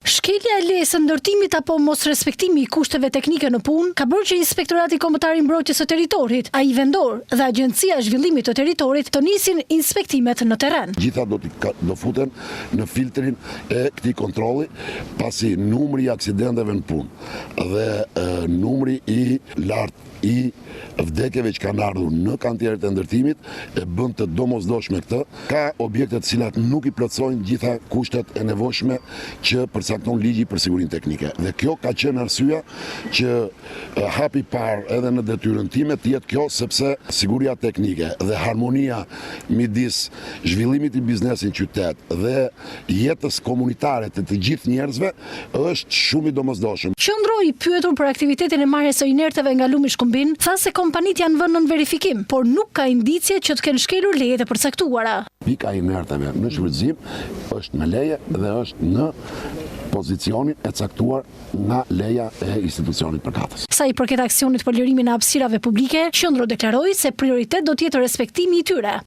Shkelja e lejes së ndërtimit apo mos respektimi i kushteve teknike në punë ka bërë që Inspektorati Kombëtar i Mbrojtjes së Territorit, ai vendor dhe Agjencia e Zhvillimit të Territorit të nisin inspektimet në terren. Gjitha do futen në filtrin e këtij kontrolli, pasi numri i aksidenteve në punë dhe numri i lartë i vdekjeve që kanë ardhur në kantierat e ndërtimit e bën të domosdoshme këtë. Ka objekte të cilat nuk i plotësojnë gjitha kushtet e nevojshme që përcakton ligji për sigurinë teknike. Dhe kjo ka qenë arsyeja që hapi parë edhe në detyrën time të jetë kjo, sepse siguria teknike dhe harmonia midis zhvillimit i biznesit në qytet dhe jetës komunitare të gjithë njerëzve është shumë i domosdoshëm. Qëndroi i pyetur për aktivitetin e marrjes së inerteve nga lumi Shkumbin, tha se kompanitë janë vënë në verifikim, por nuk ka indicie që të kenë shkelur lejet e përcaktuara. Pika e inerteve në shfrytëzim është në leje dhe është në pozicionin e caktuar nga leja e institucionit përkatës. Sa i përket aksionit për lirimin e hapësirave publike, Qendro deklaroi se prioritet do të jetë respektimi i tyre.